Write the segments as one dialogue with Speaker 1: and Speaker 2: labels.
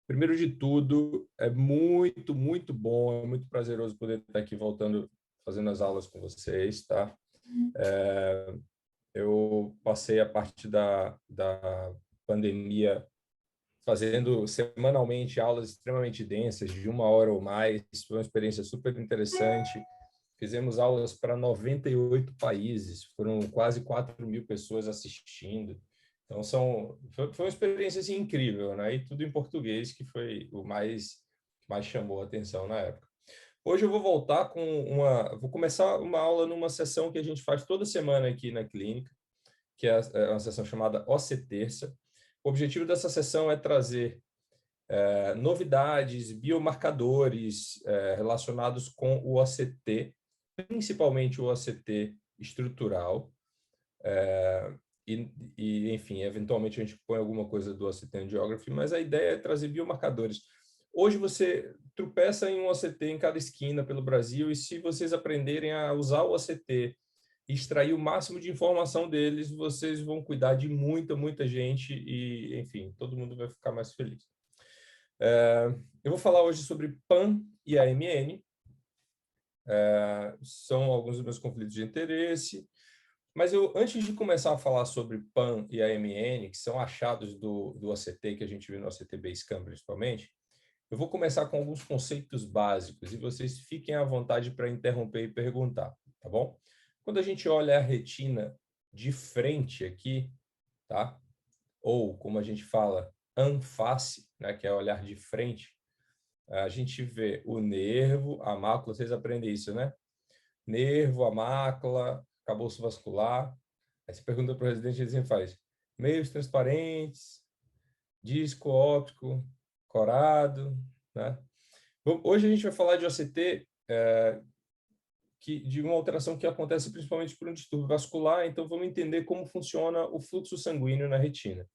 Speaker 1: Primeiro de tudo, é muito, muito bom, é muito prazeroso poder estar aqui voltando, fazendo as aulas com vocês, tá? Eu passei a parte da pandemia fazendo semanalmente aulas extremamente densas, de 1 hora ou mais. Foi uma experiência super interessante. Fizemos aulas para 98 países, foram quase 4.000 pessoas assistindo. Então, foi uma experiência assim, incrível, né? E tudo em português, que foi o mais chamou a atenção na época. Hoje eu vou voltar vou começar uma aula numa sessão que a gente faz toda semana aqui na clínica, que é uma sessão chamada OC Terça. O objetivo dessa sessão é trazer novidades, biomarcadores relacionados com o OCT, principalmente o OCT estrutural, enfim, eventualmente a gente põe alguma coisa do OCT Angiography, mas a ideia é trazer biomarcadores. Hoje você tropeça em um OCT em cada esquina pelo Brasil, e se vocês aprenderem a usar o OCT e extrair o máximo de informação deles, vocês vão cuidar de muita, muita gente e, enfim, todo mundo vai ficar mais feliz. Eu vou falar hoje sobre PAN e AMN, são alguns dos meus conflitos de interesse, mas antes de começar a falar sobre PAN e AMN, que são achados do OCT, que a gente viu no OCT Basecamp principalmente, eu vou começar com alguns conceitos básicos e vocês fiquem à vontade para interromper e perguntar, tá bom? Quando a gente olha a retina de frente aqui, tá? Ou, como a gente fala, anface, né, que é olhar de frente, a gente vê o nervo, a mácula, vocês aprendem isso, né? Nervo, a mácula, caroço vascular. Aí você pergunta para o residente, ele sempre faz meios transparentes, disco óptico, corado, né? Bom, hoje a gente vai falar de OCT, de uma alteração que acontece principalmente por um distúrbio vascular, então vamos entender como funciona o fluxo sanguíneo na retina.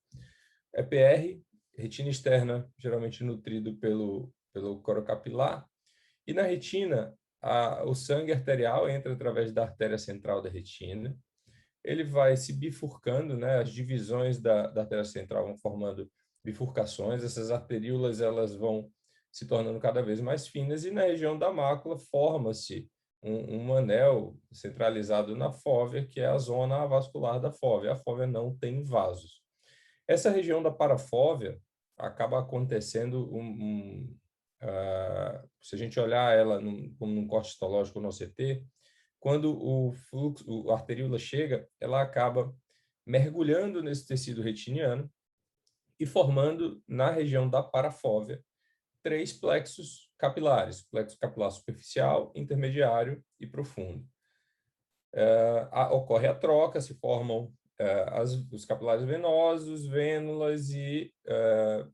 Speaker 1: EPR, retina externa, geralmente nutrido pelo coro capilar, e na retina, o sangue arterial entra através da artéria central da retina, ele vai se bifurcando, né? As divisões da artéria central vão formando bifurcações, essas arteríolas elas vão se tornando cada vez mais finas, e na região da mácula forma-se um anel centralizado na fóvea, que é a zona avascular da fóvea. A fóvea não tem vasos. Essa região da parafóvea acaba acontecendo se a gente olhar ela como num corte histológico no OCT, quando a arteríola chega, ela acaba mergulhando nesse tecido retiniano e formando na região da parafóvea 3 plexos capilares: plexo capilar superficial, intermediário e profundo. Ocorre a troca, se formam os capilares venosos, vênulas e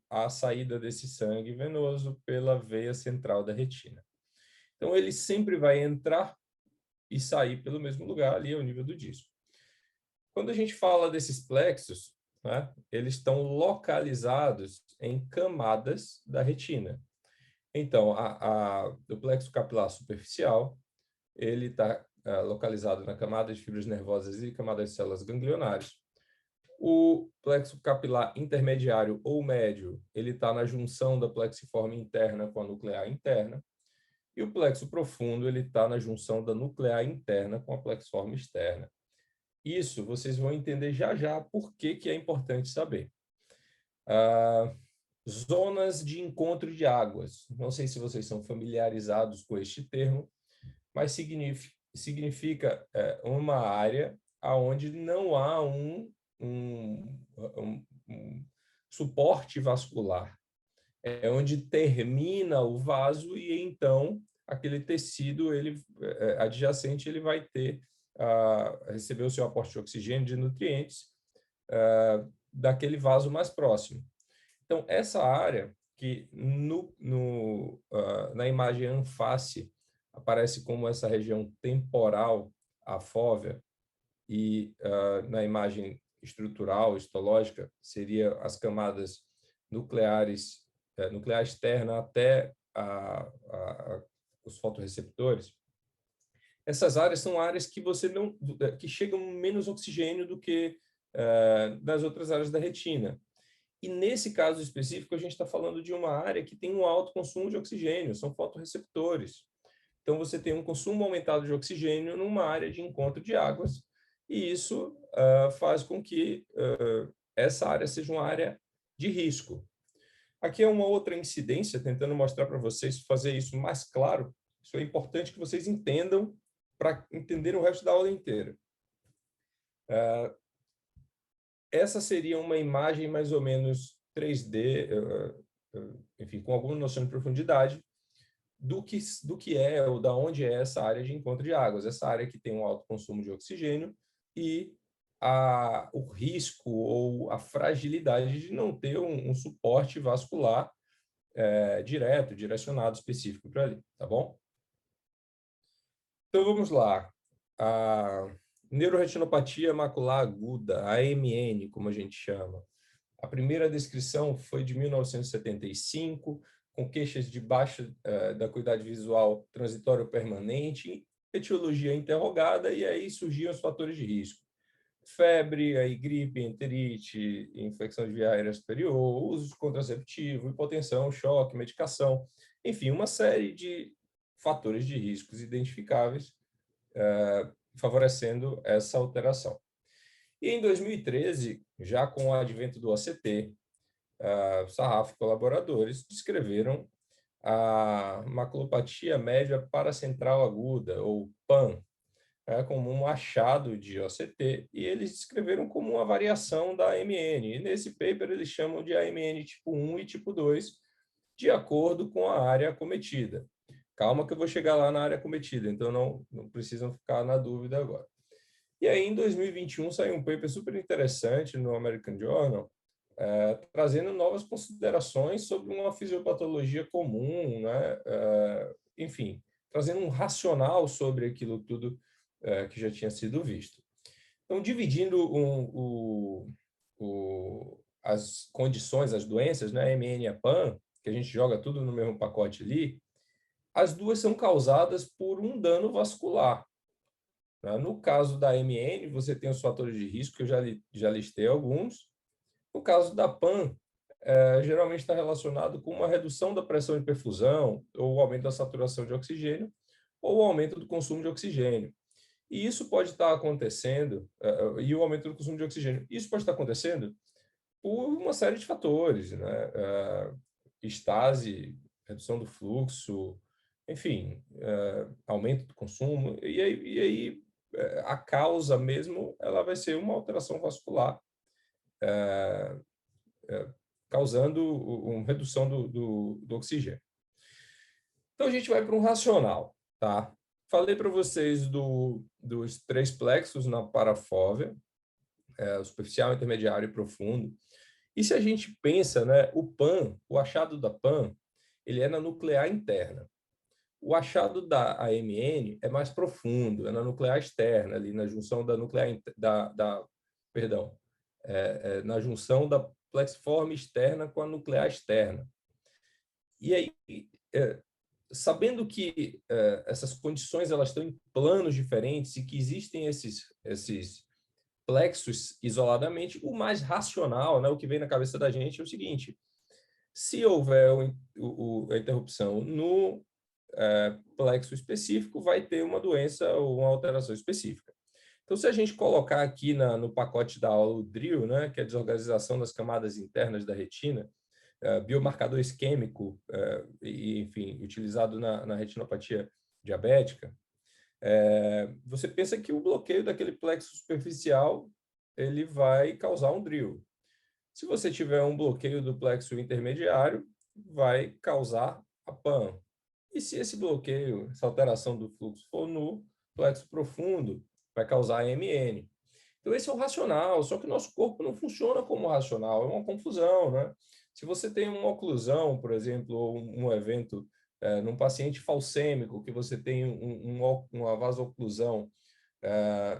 Speaker 1: a saída desse sangue venoso pela veia central da retina. Então, ele sempre vai entrar e sair pelo mesmo lugar, ali ao nível do disco. Quando a gente fala desses plexos, né, eles estão localizados em camadas da retina. Então, o plexo capilar superficial, ele está localizado na camada de fibras nervosas e camada de células ganglionares. O plexo capilar intermediário ou médio, ele está na junção da plexiforme interna com a nuclear interna. E o plexo profundo, ele está na junção da nuclear interna com a plexiforme externa. Isso vocês vão entender já já por que é importante saber. Zonas de encontro de águas. Não sei se vocês são familiarizados com este termo, mas significa uma área onde não há um suporte vascular. É onde termina o vaso e, então, aquele tecido adjacente ele vai receber o seu aporte de oxigênio, de nutrientes, daquele vaso mais próximo. Então, essa área que na imagem anface aparece como essa região temporal, a fóvea, e na imagem estrutural, histológica, seria as camadas nuclear externa até os fotorreceptores. Essas áreas são áreas que chegam menos oxigênio do que nas outras áreas da retina. E nesse caso específico, a gente está falando de uma área que tem um alto consumo de oxigênio, são fotorreceptores. Então, você tem um consumo aumentado de oxigênio numa área de encontro de águas, e isso faz com que essa área seja uma área de risco. Aqui é uma outra incidência, tentando mostrar para vocês, fazer isso mais claro. Isso é importante que vocês entendam para entender o resto da aula inteira. Essa seria uma imagem mais ou menos 3D, enfim, com alguma noção de profundidade, do que é ou da onde é essa área de encontro de águas. Essa área que tem um alto consumo de oxigênio e o risco ou a fragilidade de não ter um suporte vascular direto, direcionado, específico para ali, tá bom? Então, vamos lá. A neuroretinopatia macular aguda, AMN, como a gente chama. A primeira descrição foi de 1975, com queixas de baixa da acuidade visual transitória ou permanente, etiologia interrogada, e aí surgiam os fatores de risco. Febre, aí gripe, enterite, infecção de via aérea superior, uso de contraceptivo, hipotensão, choque, medicação, enfim, uma série de fatores de riscos identificáveis favorecendo essa alteração. E em 2013, já com o advento do ACT, Sarraf e colaboradores descreveram a maculopatia média paracentral aguda, ou PAN, como um achado de OCT, e eles descreveram como uma variação da AMN. E nesse paper eles chamam de AMN tipo 1 e tipo 2, de acordo com a área acometida. Calma que eu vou chegar lá na área acometida, então não precisam ficar na dúvida agora. E aí, em 2021, saiu um paper super interessante no American Journal, trazendo novas considerações sobre uma fisiopatologia comum, né? Enfim, trazendo um racional sobre aquilo tudo que já tinha sido visto. Então, dividindo as condições, as doenças, né, MN e a PAN, que a gente joga tudo no mesmo pacote ali, as duas são causadas por um dano vascular. No caso da MN, você tem os fatores de risco, que eu já listei alguns. No caso da PAN, geralmente está relacionado com uma redução da pressão de perfusão, ou o aumento da saturação de oxigênio, ou o aumento do consumo de oxigênio. E isso pode estar acontecendo, e o aumento do consumo de oxigênio, isso pode estar acontecendo por uma série de fatores, né? Estase, redução do fluxo, enfim, aumento do consumo, e aí a causa mesmo, ela vai ser uma alteração vascular, causando uma redução do oxigênio. Então, a gente vai para um racional, tá? Falei para vocês dos 3 plexos na parafóvea, o superficial, intermediário e profundo. E se a gente pensa, né, o PAN, o achado da PAN, ele é na nuclear interna. O achado da AMN é mais profundo, é na nuclear externa, ali na junção da nuclear perdão, na junção da plexiforme externa com a nuclear externa. E aí, sabendo que essas condições elas estão em planos diferentes e que existem esses plexos isoladamente, o mais racional, né, o que vem na cabeça da gente é o seguinte: se houver a interrupção no plexo específico, vai ter uma doença ou uma alteração específica. Então, se a gente colocar aqui no pacote da aula o DRIL, né, que é a desorganização das camadas internas da retina, biomarcador isquêmico, e, enfim, utilizado na retinopatia diabética, você pensa que o bloqueio daquele plexo superficial ele vai causar um DRIL. Se você tiver um bloqueio do plexo intermediário, vai causar a PAN. E se esse bloqueio, essa alteração do fluxo for no plexo profundo, vai causar AMN. Então, esse é o racional, só que o nosso corpo não funciona como racional, é uma confusão, né? Se você tem uma oclusão, por exemplo, ou um evento num paciente falcêmico, que você tem uma vasoclusão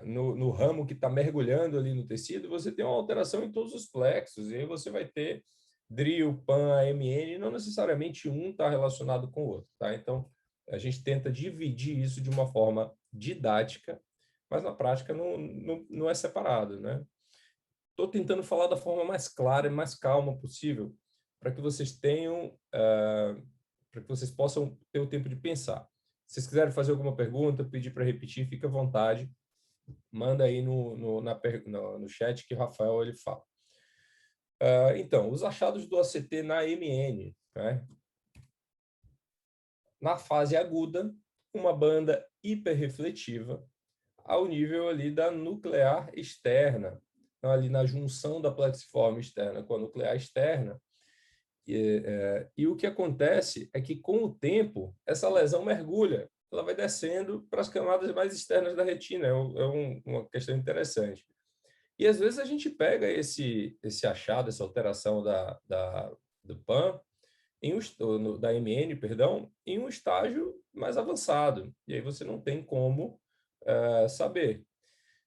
Speaker 1: no ramo que está mergulhando ali no tecido, você tem uma alteração em todos os plexos, e aí você vai ter DRIL, PAN, AMN, não necessariamente um está relacionado com o outro, tá? Então, a gente tenta dividir isso de uma forma didática, mas na prática não é separado, né? estou tentando falar da forma mais clara e mais calma possível, para que vocês tenham, para que vocês possam ter o tempo de pensar. Se vocês quiserem fazer alguma pergunta, pedir para repetir, fica à vontade. Manda aí no chat que o Rafael ele fala. Então, os achados do ACT na MN, né? Na fase aguda, uma banda hiperrefletiva ao nível ali da nuclear externa, então, ali na junção da plexiforme externa com a nuclear externa. E o que acontece é que, com o tempo, essa lesão mergulha, ela vai descendo para as camadas mais externas da retina. Uma questão interessante. E, às vezes, a gente pega esse achado, essa alteração do PAN, da MN, perdão, em um estágio mais avançado. E aí você não tem como saber.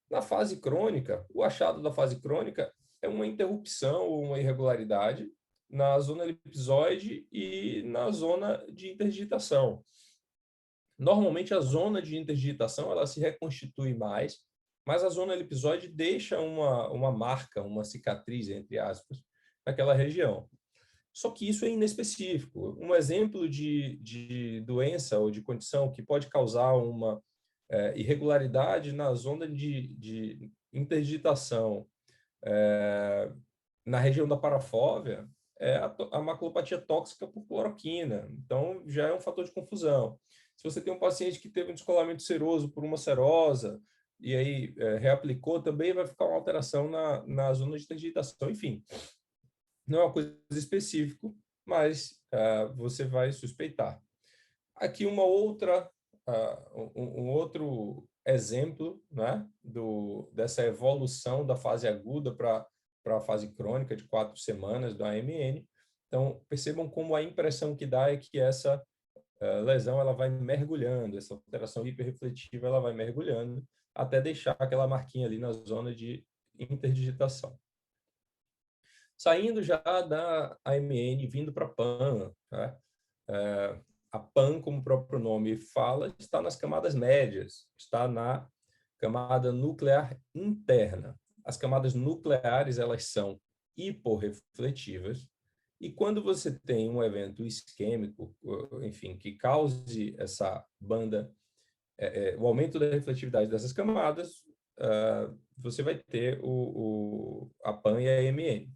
Speaker 1: Na fase crônica, o achado da fase crônica é uma interrupção ou uma irregularidade na zona elipsoide e na zona de interdigitação. Normalmente, a zona de interdigitação ela se reconstitui mais, mas a zona elipsoide deixa uma marca, uma cicatriz, entre aspas, naquela região. Só que isso é inespecífico. Um exemplo de doença ou de condição que pode causar uma irregularidade na zona de interdigitação na região da parafóvea é a maculopatia tóxica por cloroquina. Então, já é um fator de confusão. Se você tem um paciente que teve um descolamento seroso por uma serosa e aí reaplicou, também vai ficar uma alteração na zona de interdigitação. Enfim, não é uma coisa específica, mas você vai suspeitar. Aqui um outro exemplo, né, dessa evolução da fase aguda para a fase crônica de 4 semanas do AMN. Então, percebam como a impressão que dá é que essa lesão ela vai mergulhando, essa alteração hiperrefletiva ela vai mergulhando até deixar aquela marquinha ali na zona de interdigitação. Saindo já da AMN, vindo para a PAN, né? A PAN, como o próprio nome fala, está nas camadas médias, está na camada nuclear interna. As camadas nucleares, elas são hiporrefletivas, e quando você tem um evento isquêmico, enfim, que cause essa banda, o aumento da refletividade dessas camadas, você vai ter a PAN e a MN.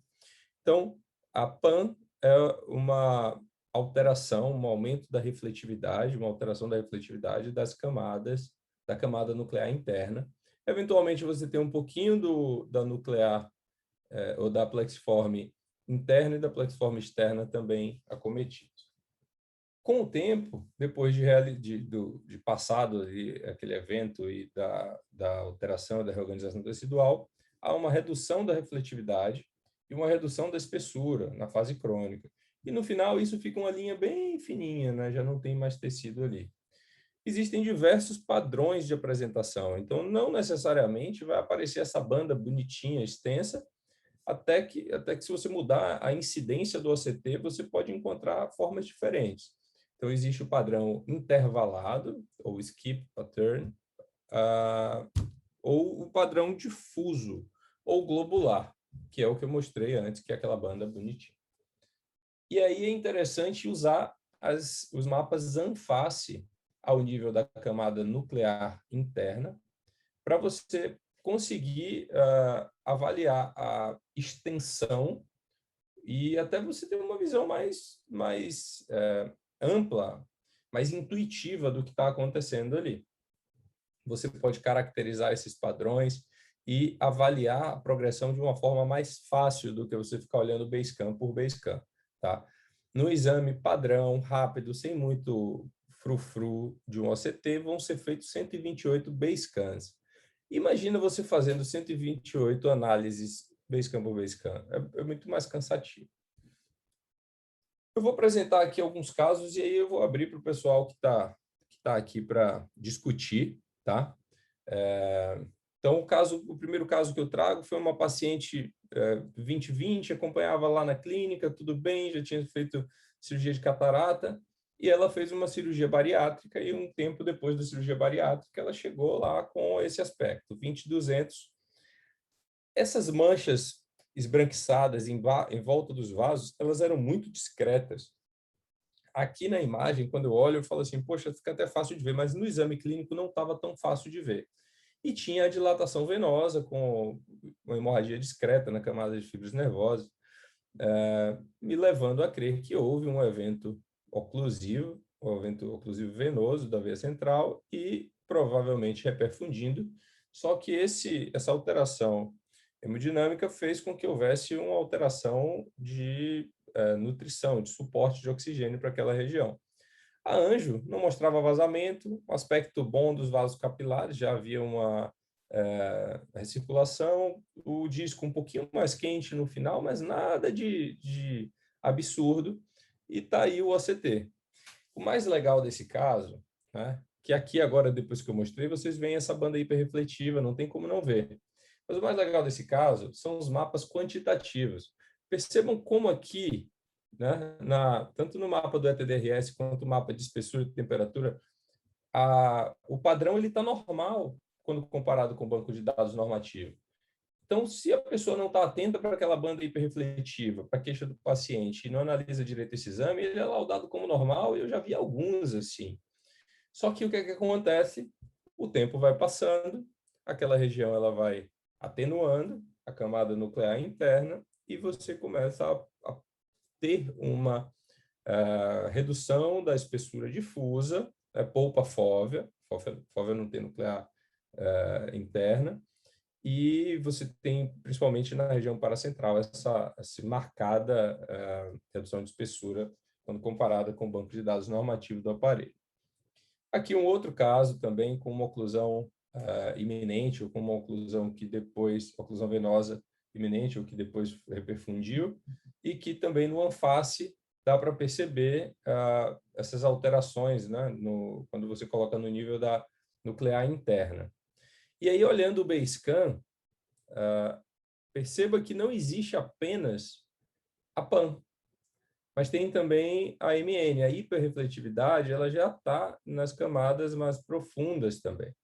Speaker 1: Então, a PAN é uma alteração, um aumento da refletividade, uma alteração da refletividade das camadas, da camada nuclear interna. Eventualmente, você tem um pouquinho da nuclear ou da plexiforme interna e da plexiforme externa também acometidos. Com o tempo, depois de passado aquele evento e da alteração e da reorganização tecidual, há uma redução da refletividade e uma redução da espessura na fase crônica. E, no final, isso fica uma linha bem fininha, né? Já não tem mais tecido ali. Existem diversos padrões de apresentação, então não necessariamente vai aparecer essa banda bonitinha, extensa, até que se você mudar a incidência do OCT, você pode encontrar formas diferentes. Então, existe o padrão intervalado, ou skip pattern, ou o padrão difuso, ou globular, que é o que eu mostrei antes, que é aquela banda bonitinha. E aí é interessante usar os mapas Anface ao nível da camada nuclear interna para você conseguir avaliar a extensão e até você ter uma visão mais ampla, mais intuitiva do que está acontecendo ali. Você pode caracterizar esses padrões e avaliar a progressão de uma forma mais fácil do que você ficar olhando Basecamp por Basecamp, tá? No exame padrão, rápido, sem muito frufru de um OCT, vão ser feitos 128 Basecamps. Imagina você fazendo 128 análises Basecamp por Basecamp. É muito mais cansativo. Eu vou apresentar aqui alguns casos e aí eu vou abrir para o pessoal que tá aqui para discutir, tá? Então, o primeiro caso que eu trago foi uma paciente 2020, acompanhava lá na clínica, tudo bem, já tinha feito cirurgia de catarata, e ela fez uma cirurgia bariátrica, e um tempo depois da cirurgia bariátrica, ela chegou lá com esse aspecto, 20/200. Essas manchas esbranquiçadas em volta dos vasos, elas eram muito discretas. Aqui na imagem, quando eu olho, eu falo assim, poxa, fica até fácil de ver, mas no exame clínico não estava tão fácil de ver. E tinha a dilatação venosa com uma hemorragia discreta na camada de fibras nervosas, me levando a crer que houve um evento oclusivo, um evento oclusivo venoso da veia central e provavelmente reperfundindo, só que essa alteração hemodinâmica fez com que houvesse uma alteração de nutrição, de suporte de oxigênio para aquela região. A Anjo não mostrava vazamento, um aspecto bom dos vasos capilares, já havia uma recirculação, o disco um pouquinho mais quente no final, mas nada de absurdo, e está aí o OCT. O mais legal desse caso, né, que aqui agora, depois que eu mostrei, vocês veem essa banda hiperrefletiva, não tem como não ver. Mas o mais legal desse caso são os mapas quantitativos. Percebam como aqui, né, tanto no mapa do ETDRS quanto no mapa de espessura e temperatura, o padrão está normal quando comparado com o banco de dados normativo. Então, se a pessoa não está atenta para aquela banda hiperrefletiva, para a queixa do paciente, e não analisa direito esse exame, ele é laudado como normal, e eu já vi alguns assim. Só que o que é que acontece? O tempo vai passando, aquela região ela vai atenuando, a camada nuclear interna, e você começa a ter uma redução da espessura difusa, polpa fóvea, fóvea não tem nuclear interna, e você tem, principalmente na região paracentral, essa marcada redução de espessura quando comparada com o banco de dados normativo do aparelho. Aqui um outro caso também com uma oclusão iminente, ou com uma oclusão que depois, oclusão venosa iminente, ou que depois reperfundiu, e que também no anface dá para perceber essas alterações, né, quando você coloca no nível da nuclear interna. E aí, olhando o Basecamp, perceba que não existe apenas a PAN, mas tem também a MN. A hiperrefletividade ela já está nas camadas mais profundas também.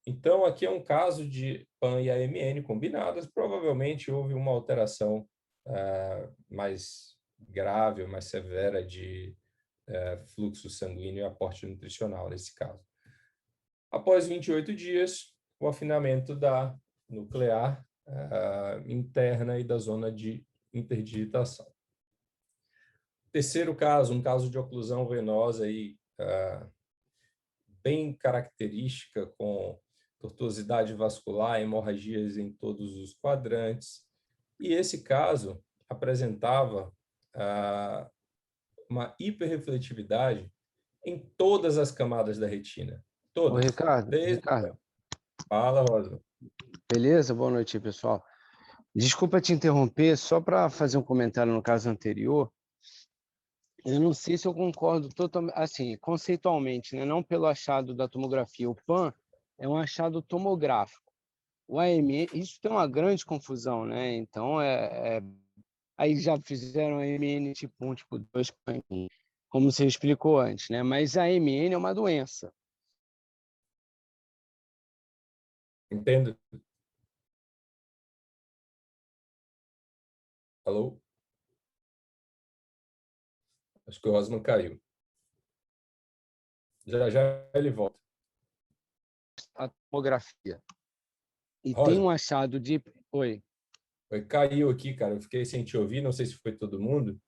Speaker 1: Então, aqui é um caso de PAN e AMN combinadas. Provavelmente houve uma alteração mais grave, mais severa de fluxo sanguíneo e aporte nutricional nesse caso. Após 28 dias, o afinamento da nuclear interna e da zona de interdigitação. Terceiro caso, um caso de oclusão venosa aí, bem característica, com tortuosidade vascular, hemorragias em todos os quadrantes. E esse caso apresentava uma hiperrefletividade em todas as camadas da retina.
Speaker 2: Ô,
Speaker 1: Todas.
Speaker 2: Ricardo.
Speaker 1: Fala, Rosa.
Speaker 2: Beleza? Boa noite, pessoal. Desculpa te interromper, só para fazer um comentário no caso anterior. Eu não sei se eu concordo totalmente, assim, conceitualmente, né? Não pelo achado da tomografia. O PAN é um achado tomográfico. O AMN, isso tem uma grande confusão, né? Então, aí já fizeram AMN tipo 1, tipo 2, como você explicou antes, né? Mas a AMN é uma doença.
Speaker 1: Entendo. Alô? Acho que o Osman caiu. Já já ele volta.
Speaker 2: A tomografia. E
Speaker 1: Rosa,
Speaker 2: tem um achado de... Oi.
Speaker 1: Caiu aqui, cara. Eu fiquei sem te ouvir. Não sei se foi todo mundo.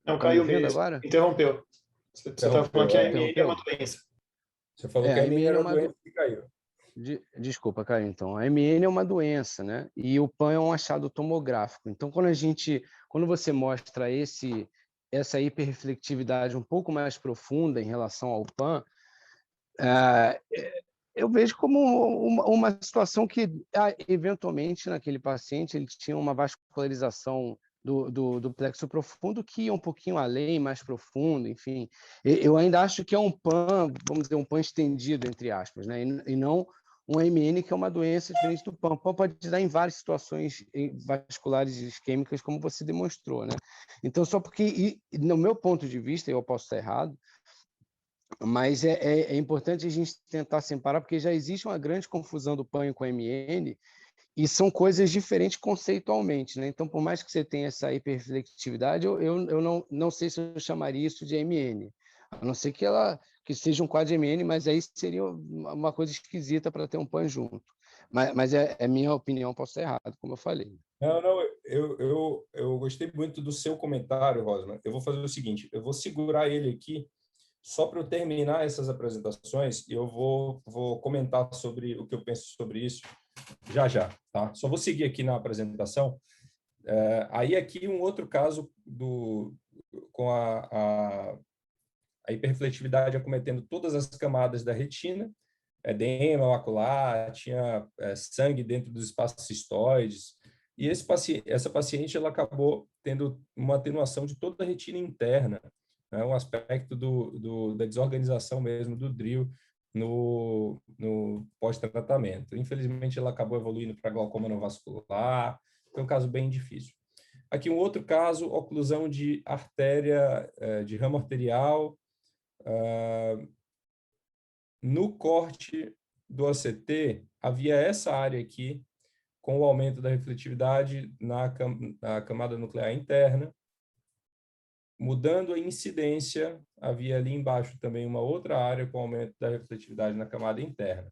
Speaker 3: Não,
Speaker 2: Tá me
Speaker 3: caiu
Speaker 2: ouvindo
Speaker 3: mesmo.
Speaker 2: agora?
Speaker 3: Interrompeu. Você estava falando que a MN é uma doença.
Speaker 1: Você falou que
Speaker 2: a
Speaker 1: a MN
Speaker 2: MN é
Speaker 1: era
Speaker 2: uma
Speaker 1: doença e caiu.
Speaker 2: Desculpa, Caio, então. A MN é uma doença, né? E o PAN é um achado tomográfico. Então, quando você mostra essa hiperreflectividade um pouco mais profunda em relação ao PAN, eu vejo como uma situação que, eventualmente, naquele paciente, ele tinha uma vascularização do plexo profundo que ia um pouquinho além, mais profundo, enfim. Eu ainda acho que é um PAN, vamos dizer, um PAN estendido, entre aspas, né? E não um MN, que é uma doença diferente do PAN. O PAN pode dar em várias situações vasculares e isquêmicas, como você demonstrou, né? Então, só porque, no meu ponto de vista, eu posso estar errado, mas é importante a gente tentar separar, porque já existe uma grande confusão do PAN com o MN, E são coisas diferentes conceitualmente, né? Então, por mais que você tenha essa hiperreflectividade, eu não sei se eu chamaria isso de MN, a não ser que seja um quad MN, mas aí seria uma coisa esquisita para ter um PAN junto. Mas é minha opinião, posso estar errado, como eu falei.
Speaker 1: Não, eu gostei muito do seu comentário, Rosman. Eu vou fazer o seguinte, eu vou segurar ele aqui só para eu terminar essas apresentações e eu vou comentar sobre o que eu penso sobre isso já, tá? Só vou seguir aqui na apresentação. Aí aqui um outro caso com a hiperrefletividade acometendo todas as camadas da retina, edema macular, tinha sangue dentro dos espaços cistoides, e essa paciente ela acabou tendo uma atenuação de toda a retina interna, né, um aspecto da desorganização mesmo do DRIO no pós-tratamento. Infelizmente, ela acabou evoluindo para glaucoma não vascular, foi um caso bem difícil. Aqui um outro caso, oclusão de artéria, de ramo arterial, no corte do ACT, havia essa área aqui, com o aumento da refletividade na camada nuclear interna. Mudando a incidência, havia ali embaixo também uma outra área com aumento da refletividade na camada interna.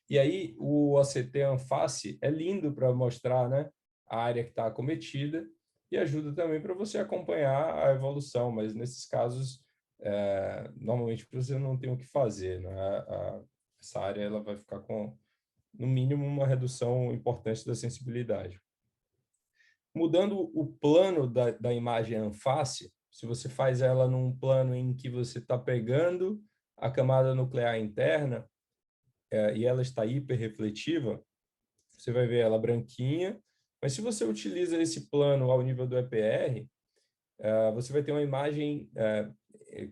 Speaker 1: E aí, o ACT anface é lindo para mostrar, né, a área que está acometida e ajuda também para você acompanhar a evolução, mas nesses casos, normalmente você não tem o que fazer, né? Essa área ela vai ficar com, no mínimo, uma redução importante da sensibilidade. Mudando o plano da imagem anface, se você faz ela num plano em que você está pegando a camada nuclear interna e ela está hiperrefletiva, você vai ver ela branquinha, mas se você utiliza esse plano ao nível do EPR, você vai ter uma imagem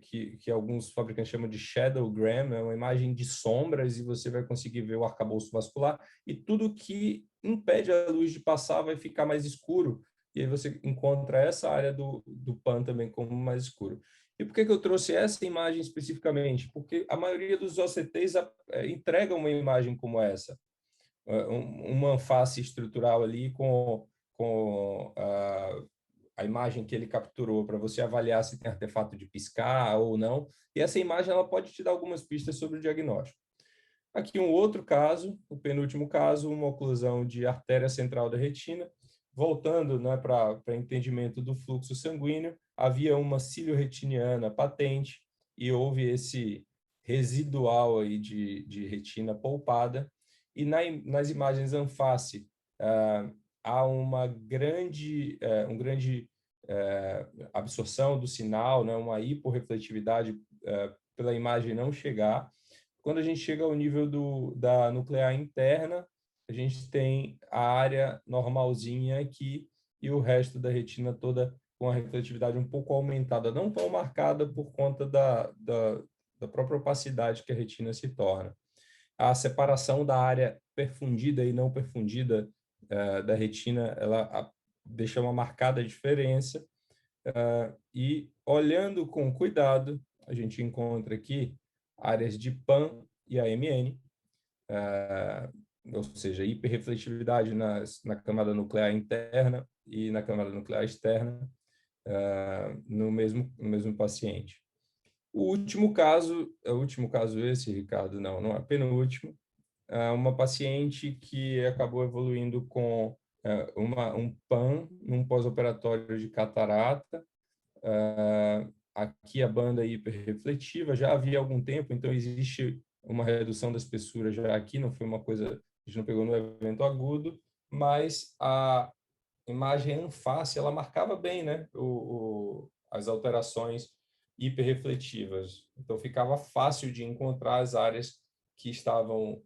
Speaker 1: que alguns fabricantes chamam de shadowgram, é uma imagem de sombras e você vai conseguir ver o arcabouço vascular e tudo que impede a luz de passar vai ficar mais escuro e aí você encontra essa área do PAN também como mais escuro. E por que eu trouxe essa imagem especificamente? Porque a maioria dos OCTs entrega uma imagem como essa, uma face estrutural ali com a imagem que ele capturou para você avaliar se tem artefato de piscar ou não. E essa imagem ela pode te dar algumas pistas sobre o diagnóstico. Aqui um outro caso, o penúltimo caso, uma oclusão de artéria central da retina. Voltando, né, para entendimento do fluxo sanguíneo, havia uma ciliorretiniana patente e houve esse residual aí de retina polpada. E nas imagens anface, há uma grande absorção do sinal, né, uma hiporrefletividade pela imagem não chegar. Quando a gente chega ao nível da nuclear interna, a gente tem a área normalzinha aqui e o resto da retina toda com a refletividade um pouco aumentada, não tão marcada por conta da própria opacidade que a retina se torna. A separação da área perfundida e não perfundida da retina, ela deixa uma marcada diferença. E olhando com cuidado, a gente encontra aqui áreas de PAN e AMN, ou seja, hiperrefletividade na camada nuclear interna e na camada nuclear externa no mesmo paciente. O último caso esse, Ricardo, não é penúltimo, uma paciente que acabou evoluindo com um PAN num pós-operatório de catarata. Aqui a banda hiperrefletiva já havia algum tempo, então existe uma redução da espessura já aqui, não foi uma coisa que a gente não pegou no evento agudo, mas a imagem anface, ela marcava bem, né, as alterações hiperrefletivas. Então ficava fácil de encontrar as áreas que estavam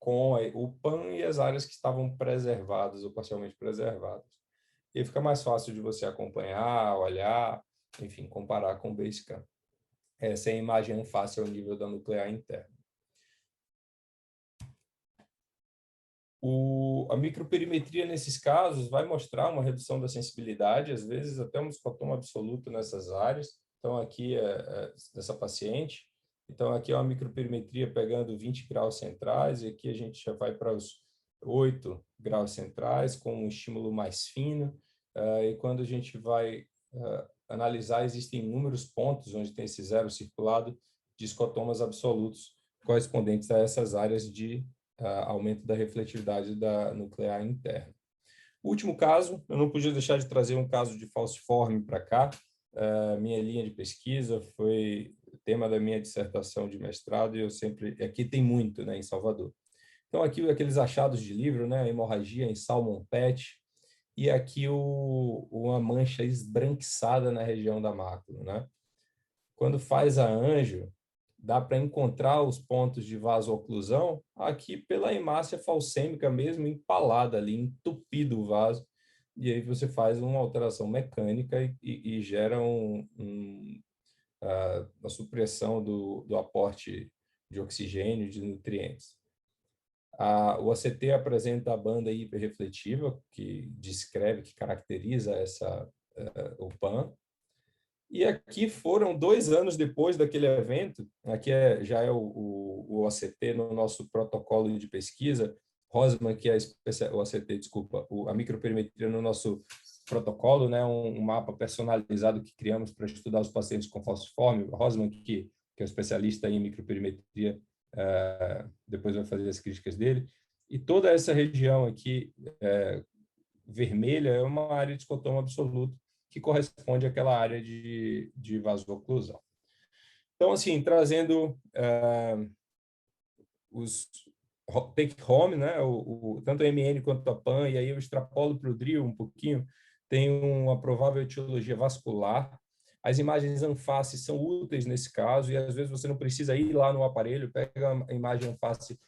Speaker 1: com o PAN e as áreas que estavam preservadas ou parcialmente preservadas. E aí fica mais fácil de você acompanhar, olhar, enfim, comparar com o Basecamp. Essa é a imagem anface ao nível da nuclear interna. A microperimetria, nesses casos, vai mostrar uma redução da sensibilidade, às vezes até um escotoma absoluto nessas áreas. Então, aqui dessa paciente. Então, aqui é uma microperimetria pegando 20 graus centrais, e aqui a gente já vai para 8 graus centrais, com um estímulo mais fino, e quando a gente vai analisar, existem inúmeros pontos onde tem esse zero circulado de escotomas absolutos correspondentes a essas áreas de aumento da refletividade da nuclear interna. O último caso, eu não podia deixar de trazer um caso de falciforme para cá. Minha linha de pesquisa foi tema da minha dissertação de mestrado, e eu sempre... Aqui tem muito, né, em Salvador. Então, aqui aqueles achados de livro, né, hemorragia em salmon PET, e aqui uma mancha esbranquiçada na região da mácula, né? Quando faz a anjo, dá para encontrar os pontos de vasoclusão aqui pela hemácia falcêmica mesmo, empalada ali, entupido o vaso, e aí você faz uma alteração mecânica e gera a supressão do aporte de oxigênio, de nutrientes. O ACT apresenta a banda hiperrefletiva, que descreve, que caracteriza o PAN. E aqui foram 2 anos depois daquele evento, aqui já é o ACT no nosso protocolo de pesquisa, Rosman, que é o ACT, desculpa, a microperimetria no nosso protocolo, né, um mapa personalizado que criamos para estudar os pacientes com falciforme. Rosman, que é o especialista em microperimetria, depois vai fazer as críticas dele. E toda essa região aqui, vermelha, é uma área de escotoma absoluto, que corresponde àquela área de vasoclusão. Então, assim, trazendo os take-home, né, tanto a MN quanto a PAN, e aí eu extrapolo para o DRIO um pouquinho, tem uma provável etiologia vascular. As imagens anface são úteis nesse caso, e às vezes você não precisa ir lá no aparelho, pega a imagem anface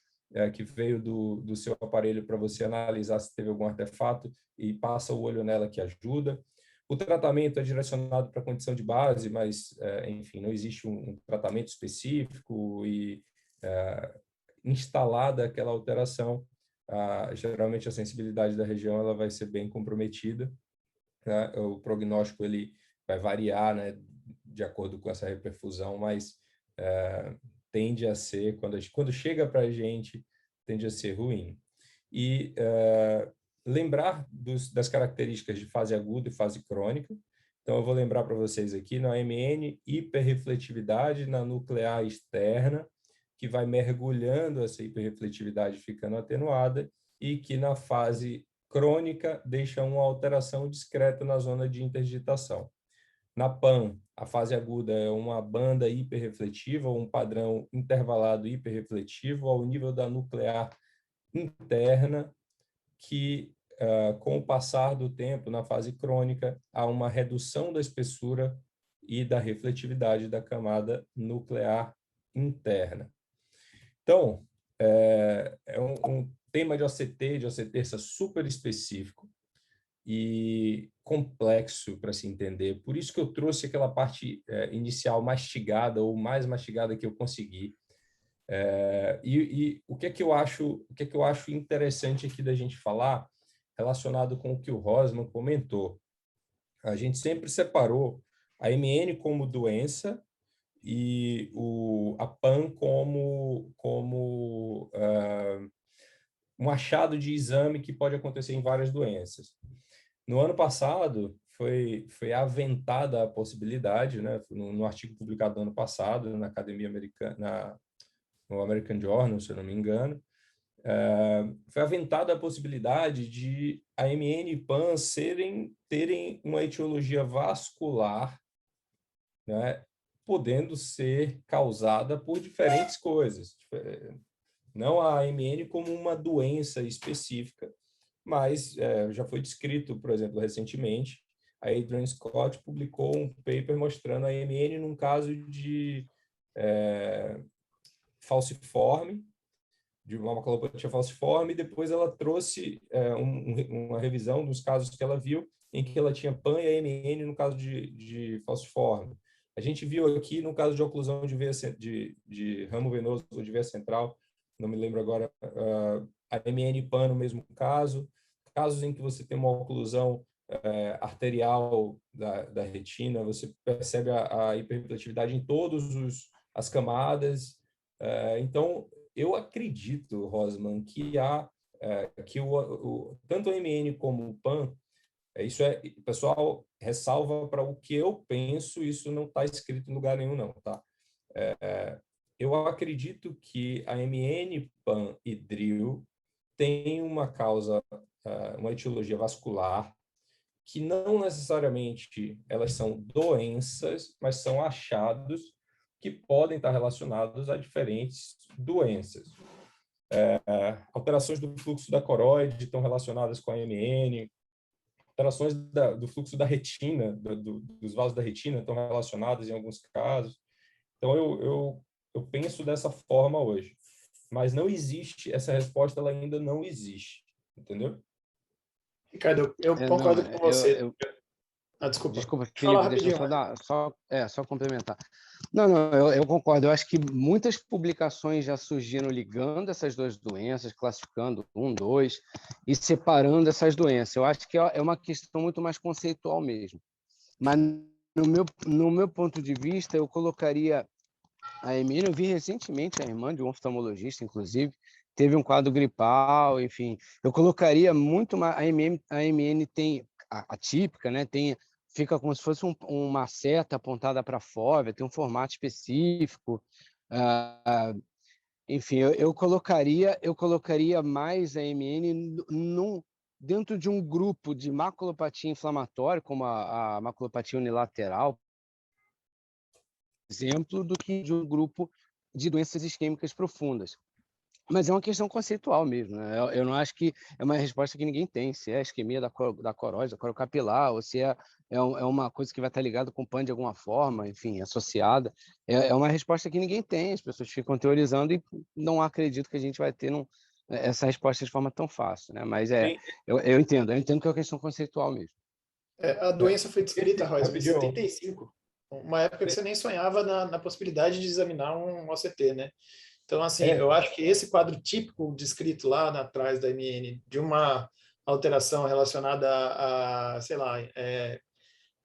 Speaker 1: que veio do seu aparelho para você analisar se teve algum artefato e passa o olho nela, que ajuda. O tratamento é direcionado para a condição de base, mas, enfim, não existe um tratamento específico e instalada aquela alteração, geralmente a sensibilidade da região ela vai ser bem comprometida, né? O prognóstico ele vai variar, né, de acordo com essa reperfusão, mas tende a ser, quando chega para a gente, tende a ser ruim. E lembrar das características de fase aguda e fase crônica. Então, eu vou lembrar para vocês aqui, na MN, hiperrefletividade na nuclear externa, que vai mergulhando essa hiperrefletividade ficando atenuada, e que na fase crônica deixa uma alteração discreta na zona de interdigitação. Na PAN, a fase aguda é uma banda hiperrefletiva, ou um padrão intervalado hiperrefletivo ao nível da nuclear interna, que, com o passar do tempo, na fase crônica, há uma redução da espessura e da refletividade da camada nuclear interna. Então, é um tema de OC-terça super específico e complexo para se entender. Por isso que eu trouxe aquela parte inicial mastigada, ou mais mastigada que eu consegui. E o que é que eu acho interessante aqui da gente falar, relacionado com o que o Rosman comentou. A gente sempre separou a MN como doença e a PAN como um achado de exame que pode acontecer em várias doenças. No ano passado, foi aventada a possibilidade, né, no artigo publicado no ano passado, na Academia Americana, no American Journal, se eu não me engano, foi aventada a possibilidade de a MN e PAN terem uma etiologia vascular, né, podendo ser causada por diferentes coisas. Não a MN como uma doença específica, mas já foi descrito, por exemplo, recentemente, a Adrian Scott publicou um paper mostrando a MN num caso de falciforme, de uma maculopatia falciforme, e depois ela trouxe uma revisão dos casos que ela viu, em que ela tinha PAN e AMN no caso de falciforme. A gente viu aqui no caso de oclusão de ramo venoso ou de veia central, não me lembro agora, a AMN e PAN no mesmo caso, casos em que você tem uma oclusão arterial da retina, você percebe a hiperrefletividade em todas as camadas. Então, eu acredito, Rosman, que há que tanto o MN como o PAN, o pessoal ressalva para o que eu penso, isso não está escrito em lugar nenhum, não, tá? Eu acredito que a MN, PAN e DRIL têm uma causa, uma etiologia vascular, que não necessariamente elas são doenças, mas são achados que podem estar relacionados a diferentes doenças. Alterações do fluxo da coroide estão relacionadas com a MN, alterações do fluxo da retina, dos vasos da retina estão relacionadas em alguns casos. Então, eu penso dessa forma hoje. Mas não existe, essa resposta ela ainda não existe, entendeu?
Speaker 3: Ricardo, eu concordo com você. Desculpa.
Speaker 2: Desculpa,
Speaker 3: Fala
Speaker 2: Felipe, deixa eu
Speaker 3: rapidinho.
Speaker 2: só complementar. Não, eu concordo. Eu acho que muitas publicações já surgiram ligando essas duas doenças, classificando 1, 2 e separando essas doenças. Eu acho que é uma questão muito mais conceitual mesmo. Mas, no meu ponto de vista, eu colocaria a Emília. Eu vi recentemente a irmã de um oftalmologista, inclusive, teve um quadro gripal, enfim. Eu colocaria muito mais. A MN tem a típica, né? Fica como se fosse uma seta apontada para a fóvea, tem um formato específico. Enfim, eu colocaria mais a MN dentro de um grupo de maculopatia inflamatória, como a maculopatia unilateral, exemplo, do que de um grupo de doenças isquêmicas profundas. Mas é uma questão conceitual mesmo, né? Eu não acho que é uma resposta que ninguém tem, se é a isquemia da coróide, da corocapilar, ou se é uma coisa que vai estar ligada com o PAN de alguma forma, enfim, associada. É uma resposta que ninguém tem, as pessoas ficam teorizando e não acredito que a gente vai ter essa resposta de forma tão fácil, né? Mas eu entendo que é uma questão conceitual mesmo.
Speaker 3: A doença foi descrita, Rosa, em
Speaker 1: Rapidinho.
Speaker 3: 75, uma época que você nem sonhava na possibilidade de examinar um OCT, né? Então, assim, eu acho que esse quadro típico descrito lá atrás da MN, de uma alteração relacionada a sei lá,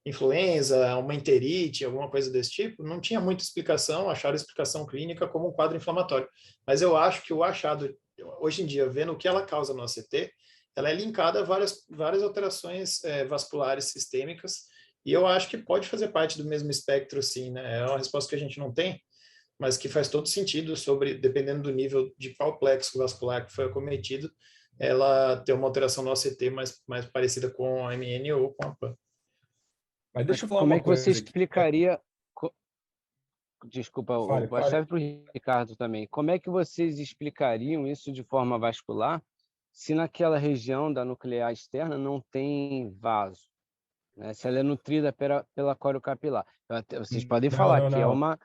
Speaker 3: influenza, uma enterite, alguma coisa desse tipo, não tinha muita explicação, acharam explicação clínica como um quadro inflamatório. Mas eu acho que o achado, hoje em dia, vendo o que ela causa no OCT, ela é linkada a várias alterações vasculares sistêmicas, e eu acho que pode fazer parte do mesmo espectro, sim, né? É uma resposta que a gente não tem, mas que faz todo sentido dependendo do nível de qual plexo vascular que foi acometido, ela ter uma alteração no OCT mais parecida com a MN ou com a PAN.
Speaker 1: Mas deixa eu falar
Speaker 2: como
Speaker 1: uma
Speaker 2: é que você
Speaker 1: coisa aqui.
Speaker 2: explicaria... Desculpa,
Speaker 1: Fale.
Speaker 2: serve para o Ricardo também. Como é que vocês explicariam isso de forma vascular se naquela região da nuclear externa não tem vaso, né? Se ela é nutrida pela corocapilar? Vocês podem falar que é
Speaker 1: Não.
Speaker 2: uma...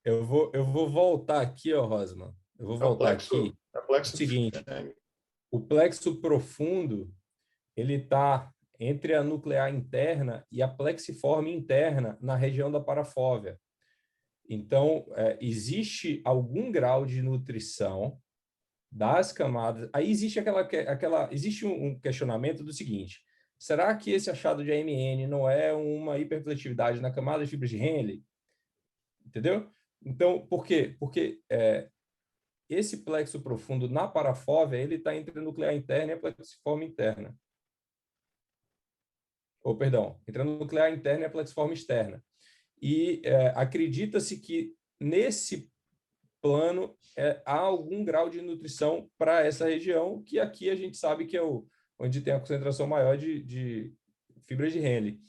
Speaker 1: Eu vou voltar aqui, ó, Rosman. Eu vou voltar aqui.
Speaker 3: É o plexo.
Speaker 1: O seguinte, o plexo profundo, ele está entre a nuclear interna e a plexiforme interna na região da parafóvea. Então, existe algum grau de nutrição das camadas. Aí existe existe um questionamento do seguinte: será que esse achado de AMN não é uma hiperpletividade na camada de fibras de Henle? Entendeu? Então, por quê? Porque esse plexo profundo na parafóvea, ele está entre a nuclear interna e a plexiforme interna. Perdão, entre a nuclear interna e a plexiforme externa. E acredita-se que nesse plano há algum grau de nutrição para essa região, que aqui a gente sabe que é onde tem a concentração maior de fibras de Henle.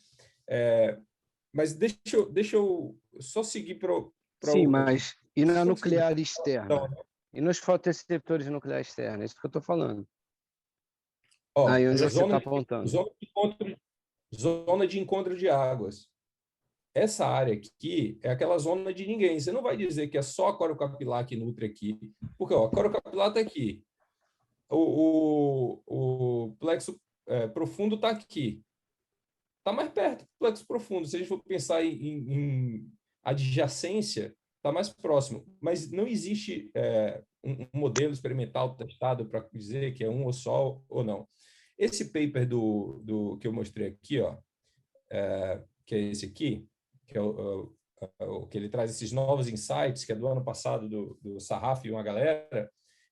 Speaker 1: Mas deixa eu só seguir para
Speaker 2: Sim, mas e na nuclear
Speaker 1: Então,
Speaker 2: externa? E nos fotoreceptores nucleares externos? É isso que eu estou falando.
Speaker 1: ó,
Speaker 2: Aí onde você está apontando.
Speaker 1: Zona de encontro de águas. Essa área aqui é aquela zona de ninguém. Você não vai dizer que é só a corocapilar que nutre aqui, porque ó, a corocapilar está aqui. O plexo profundo está aqui. Está mais perto do plexo profundo. Se a gente for pensar em adjacência, está mais próximo. Mas não existe um modelo experimental testado para dizer que é um ou só ou não. Esse paper que eu mostrei aqui, ó, que é esse aqui, que é que ele traz esses novos insights, que é do ano passado, do Sarraf e uma galera,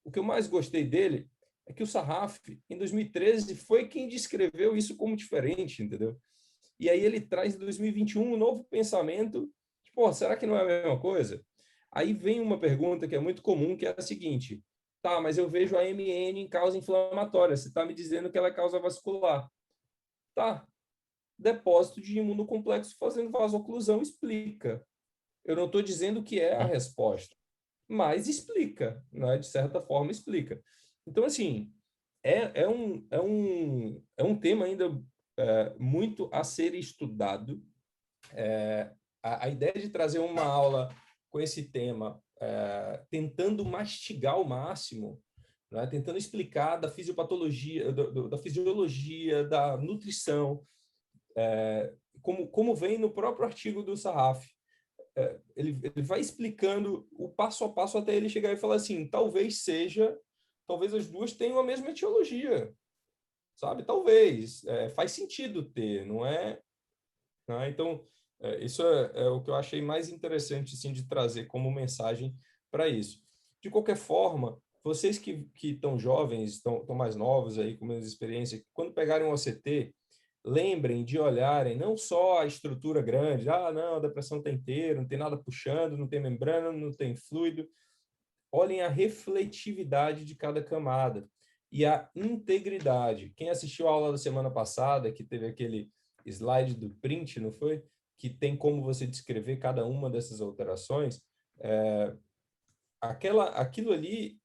Speaker 1: o que eu mais gostei dele é que o Sarraf, em 2013, foi quem descreveu isso como diferente, entendeu? E aí ele traz em 2021 um novo pensamento, tipo, será que não é a mesma coisa? Aí vem uma pergunta que é muito comum, que é a seguinte: tá, mas eu vejo a MN em causa inflamatória, você está me dizendo que ela é causa vascular. Tá, depósito de imunocomplexo fazendo vasoclusão explica. Eu não estou dizendo que é a resposta, mas explica, né? De certa forma explica. Então, assim, é um tema ainda muito a ser estudado. A ideia de trazer uma aula com esse tema, tentando mastigar ao máximo, né? Tentando explicar da fisiopatologia, da fisiologia, da nutrição, como vem no próprio artigo do Sarraf. Ele vai explicando o passo a passo até ele chegar e falar assim, talvez as duas tenham a mesma etiologia, sabe? Talvez, faz sentido ter, não é? Né? Então, isso é o que eu achei mais interessante, assim, de trazer como mensagem para isso. De qualquer forma, vocês que estão jovens, estão mais novos aí, com menos experiência, quando pegarem um OCT, lembrem de olharem não só a estrutura grande, não, a depressão está inteira, não tem nada puxando, não tem membrana, não tem fluido. Olhem a refletividade de cada camada e a integridade. Quem assistiu a aula da semana passada, que teve aquele slide do print, não foi? Que tem como você descrever cada uma dessas alterações. Aquilo ali,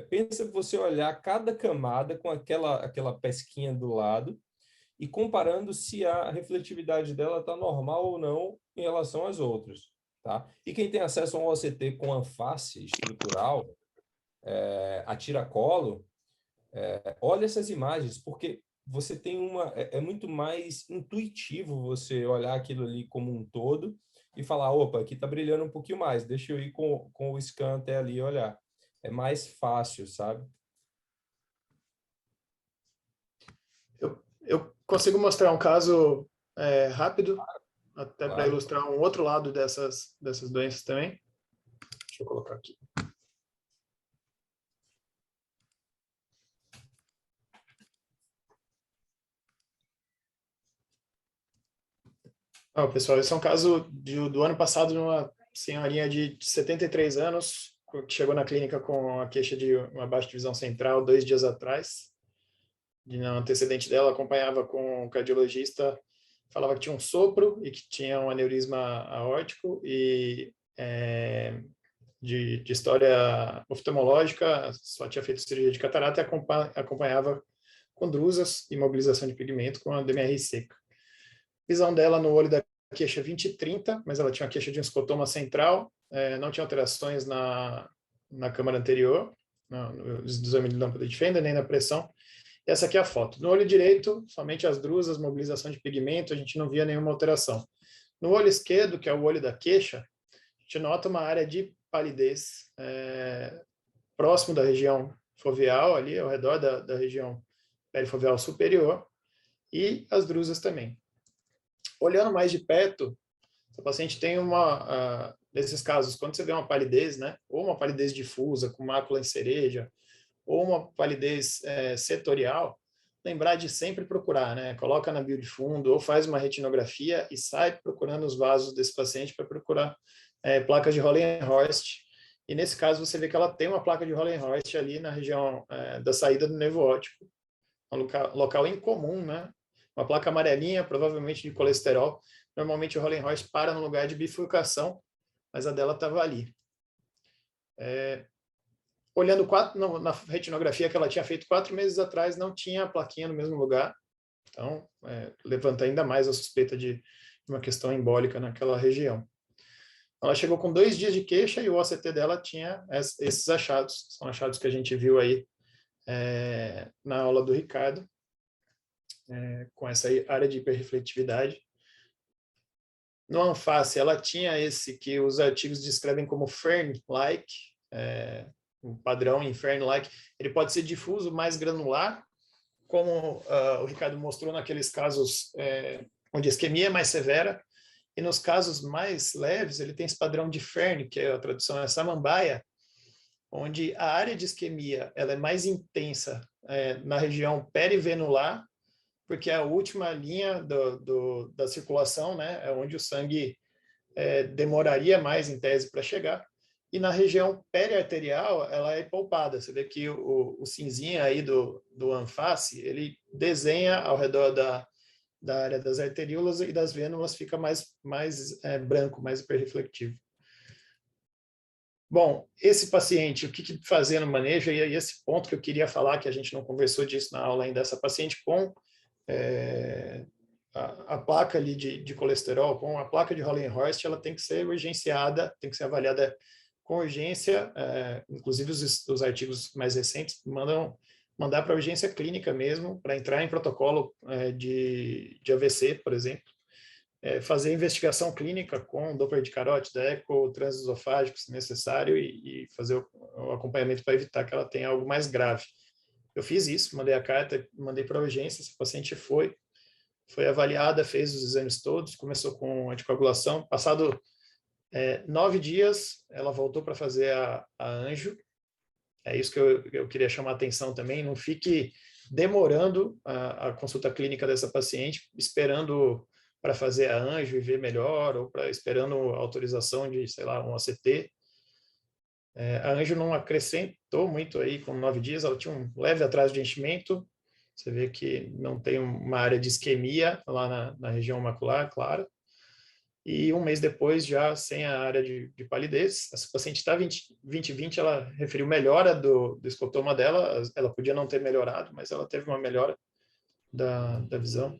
Speaker 1: pensa você olhar cada camada com aquela pesquinha do lado e comparando se a refletividade dela está normal ou não em relação às outras. Tá? E quem tem acesso a um OCT com anfase estrutural, a tiracolo, olha essas imagens, porque você tem é muito mais intuitivo você olhar aquilo ali como um todo e falar, opa, aqui está brilhando um pouquinho mais, deixa eu ir com o scan até ali e olhar. É mais fácil, sabe?
Speaker 3: Eu consigo mostrar um caso rápido, até para ilustrar um outro lado dessas doenças também. Deixa eu colocar aqui. Pessoal, esse é um caso do ano passado de uma senhorinha de 73 anos, que chegou na clínica com a queixa de uma baixa divisão central 2 dias atrás. No antecedente dela, acompanhava com um cardiologista, falava que tinha um sopro e que tinha um aneurisma aórtico e de história oftalmológica, só tinha feito cirurgia de catarata e acompanhava com drusas e mobilização de pigmento com a DMRI seca. Visão dela no olho da queixa 20/30, mas ela tinha uma queixa de um escotoma central, não tinha alterações na câmara anterior, no exame de lâmpada de Fender, nem na pressão. Essa aqui é a foto. No olho direito, somente as drusas, mobilização de pigmento, a gente não via nenhuma alteração. No olho esquerdo, que é o olho da queixa, a gente nota uma área de palidez próximo da região foveal, ali ao redor da região perifoveal superior, e as drusas também. Olhando mais de perto, o paciente tem nesses casos, quando você vê uma palidez, né, ou uma palidez difusa, com mácula em cereja, ou uma palidez setorial, lembrar de sempre procurar, né? Coloca na bio de fundo ou faz uma retinografia e sai procurando os vasos desse paciente para procurar placas de Hollenhorst. E nesse caso você vê que ela tem uma placa de Hollenhorst ali na região da saída do nervo óptico, um local incomum, né? Uma placa amarelinha, provavelmente de colesterol. Normalmente o Hollenhorst para no lugar de bifurcação, mas a dela estava ali. Olhando na retinografia que ela tinha feito 4 meses atrás, não tinha a plaquinha no mesmo lugar. Então, levanta ainda mais a suspeita de uma questão embólica naquela região. Ela chegou com 2 dias de queixa e o OCT dela tinha esses achados. São achados que a gente viu aí na aula do Ricardo, com essa área de hiperrefletividade. No anfase, ela tinha esse que os artigos descrevem como Fern-like, um padrão em Fern-like. Ele pode ser difuso, mais granular, como o Ricardo mostrou naqueles casos onde a isquemia é mais severa, e nos casos mais leves, ele tem esse padrão de Fern, que a tradução é samambaia, onde a área de isquemia ela é mais intensa na região perivenular, porque é a última linha da circulação, né? É onde o sangue demoraria mais, em tese, para chegar. E na região periarterial, ela é poupada. Você vê que o cinzinha aí do anface, ele desenha ao redor da área das arteríolas e das vênulas, fica mais branco, mais hiperreflectivo. Bom, esse paciente, o que fazer no manejo? E aí esse ponto que eu queria falar, que a gente não conversou disso na aula ainda, essa paciente com a placa ali de colesterol, com a placa de Hollenhorst, ela tem que ser urgenciada, tem que ser avaliada com urgência, inclusive os artigos mais recentes mandar para urgência clínica mesmo, para entrar em protocolo de AVC, por exemplo. Fazer investigação clínica com Doppler de carótida, eco transesofágico, se necessário, e fazer o acompanhamento para evitar que ela tenha algo mais grave. Eu fiz isso, mandei a carta, mandei para a urgência, essa paciente foi avaliada, fez os exames todos, começou com anticoagulação. Passado 9 dias, ela voltou para fazer a anjo. É isso que eu queria chamar a atenção também. Não fique demorando a consulta clínica dessa paciente, esperando para fazer a anjo e ver melhor, ou esperando a autorização de, sei lá, um ACT. A anjo não acrescentou muito aí com 9 dias, ela tinha um leve atraso de enchimento. Você vê que não tem uma área de isquemia lá na região macular, claro. E um mês depois, já sem a área de palidez. Essa paciente está 20/20, ela referiu melhora do escotoma dela, ela podia não ter melhorado, mas ela teve uma melhora da visão.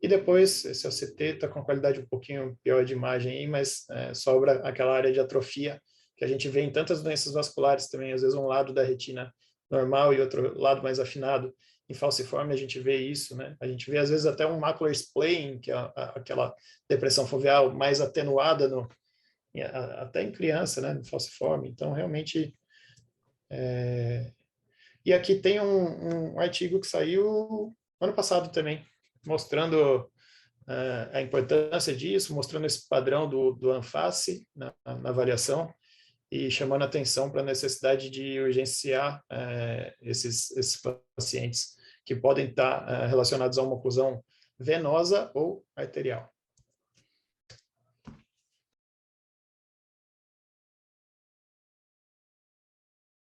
Speaker 3: E depois, esse ACT está com qualidade um pouquinho pior de imagem aí, mas sobra aquela área de atrofia que a gente vê em tantas doenças vasculares também, às vezes um lado da retina normal e outro lado mais afinado. Em falciforme a gente vê isso, né? A gente vê às vezes até um macular splaying, que é aquela depressão foveal mais atenuada até em criança, né? No falciforme. Então, realmente... E aqui tem um artigo que saiu ano passado também, mostrando a importância disso, mostrando esse padrão do anface na avaliação e chamando atenção para a necessidade de urgenciar esses pacientes que podem estar relacionados a uma oclusão venosa ou arterial.